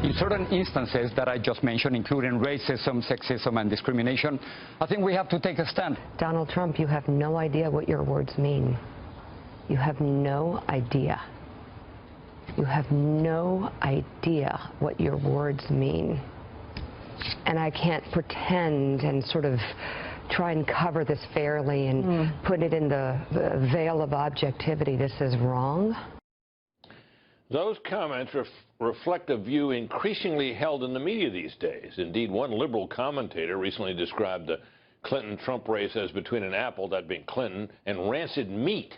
in certain instances that I just mentioned, including racism, sexism, and discrimination, I think we have to take a stand. Donald Trump, you have no idea what your words mean. You have no idea. You have no idea what your words mean. And I can't pretend and sort of try and cover this fairly and put it in the veil of objectivity. This is wrong. Those comments reflect a view increasingly held in the media these days. Indeed, one liberal commentator recently described the Clinton-Trump race as between an apple, that being Clinton, and rancid meat.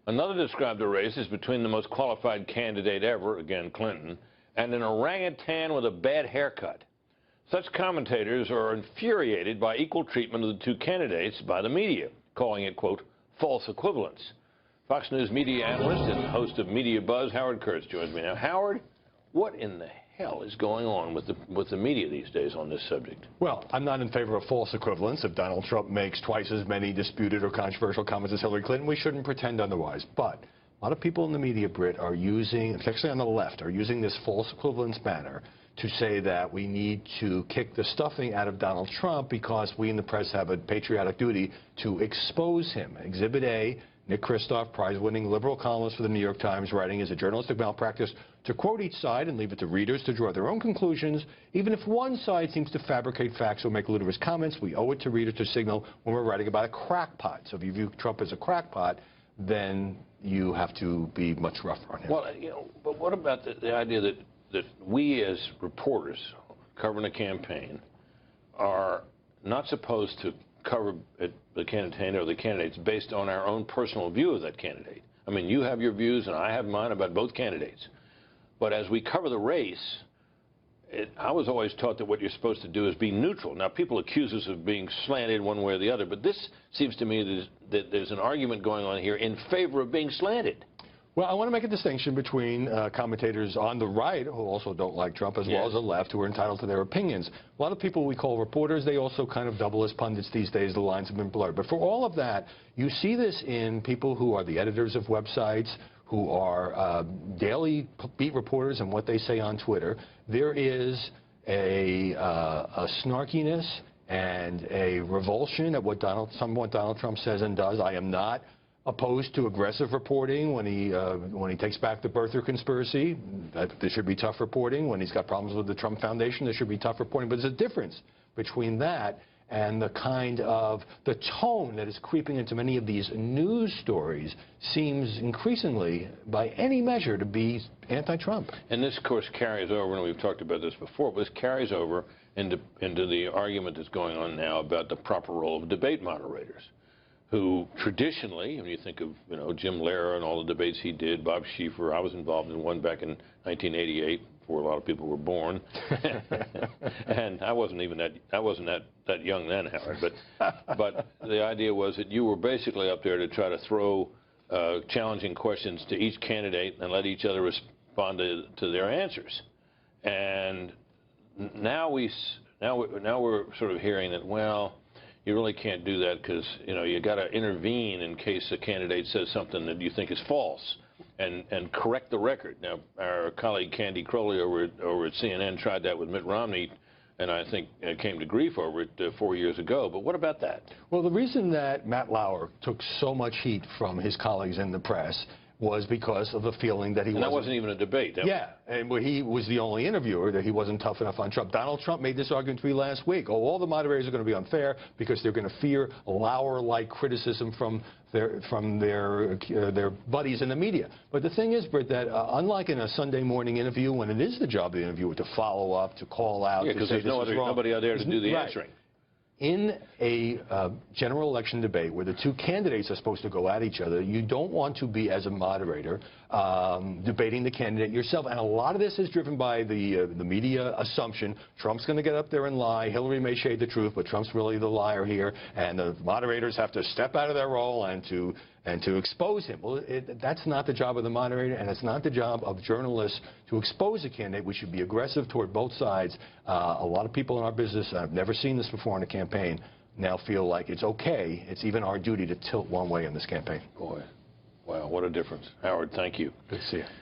Another described the race as between the most qualified candidate ever, again Clinton, and an orangutan with a bad haircut. Such commentators are infuriated by equal treatment of the two candidates by the media, calling it, quote, false equivalence. Fox News media analyst and host of Media Buzz, Howard Kurtz, joins me now. Howard, what in the hell is going on with the media these days on this subject? Well, I'm not in favor of false equivalence. If Donald Trump makes twice as many disputed or controversial comments as Hillary Clinton, we shouldn't pretend otherwise. But a lot of people in the media, Britt, are using, especially on the left, are using this false equivalence banner to say that we need to kick the stuffing out of Donald Trump because we in the press have a patriotic duty to expose him. Exhibit A, Nick Kristof, prize-winning liberal columnist for the New York Times, writing is a journalistic malpractice to quote each side and leave it to readers to draw their own conclusions. Even if one side seems to fabricate facts or make ludicrous comments, we owe it to readers to signal when we're writing about a crackpot. So if you view Trump as a crackpot, then you have to be much rougher on him. Well, you know, but what about the idea that we as reporters covering a campaign are not supposed to cover the candidate or the candidates based on our own personal view of that candidate? I mean, you have your views and I have mine about both candidates. But as we cover the race, I was always taught that what you're supposed to do is be neutral. Now, people accuse us of being slanted one way or the other, but this seems to me that there's an argument going on here in favor of being slanted. Well, I want to make a distinction between commentators on the right, who also don't like Trump, as well as the left, who are entitled to their opinions. A lot of people we call reporters, they also kind of double as pundits these days. The lines have been blurred. But for all of that, you see this in people who are the editors of websites, who are daily beat reporters and what they say on Twitter. There is a snarkiness and a revulsion at what Donald Trump says and does. I am not opposed to aggressive reporting when he takes back the birther conspiracy. There should be tough reporting. When he's got problems with the Trump Foundation, there should be tough reporting. But there's a difference between that and the kind of the tone that is creeping into many of these news stories seems increasingly, by any measure, to be anti-Trump. And this, of course, carries over, and we've talked about this before, but this carries over into the argument that's going on now about the proper role of debate moderators, who traditionally, when you think of, you know, Jim Lehrer and all the debates he did, Bob Schieffer, I was involved in one back in 1988, before a lot of people were born, and I wasn't that young then, Howard. But the idea was that you were basically up there to try to throw challenging questions to each candidate and let each other respond to their answers. And now we're sort of hearing that, well, you really can't do that because, you know, you got to intervene in case a candidate says something that you think is false and correct the record. Now, our colleague Candy Crowley over at CNN tried that with Mitt Romney, and I think came to grief over it 4 years ago. But what about that? Well, the reason that Matt Lauer took so much heat from his colleagues in the press was because of the feeling that he wasn't... that wasn't even a debate. And he was the only interviewer that he wasn't tough enough on Trump. Donald Trump made this argument to me last week. Oh, all the moderators are going to be unfair because they're going to fear Lauer-like criticism from their buddies in the media. But the thing is, Britt, that unlike in a Sunday morning interview, when it is the job of the interviewer to follow up, to call out, because there's nobody out there to do the answering. In a general election debate where the two candidates are supposed to go at each other, you don't want to be, as a moderator, debating the candidate yourself. And a lot of this is driven by the media assumption Trump's going to get up there and lie. Hillary may shade the truth, but Trump's really the liar here. And the moderators have to step out of their role and to expose him. Well, that's not the job of the moderator, and it's not the job of journalists to expose a candidate. We should be aggressive toward both sides. A lot of people in our business, I've never seen this before in a campaign, now feel like it's okay, it's even our duty to tilt one way in this campaign. Boy, wow, what a difference. Howard, thank you. Good to see you.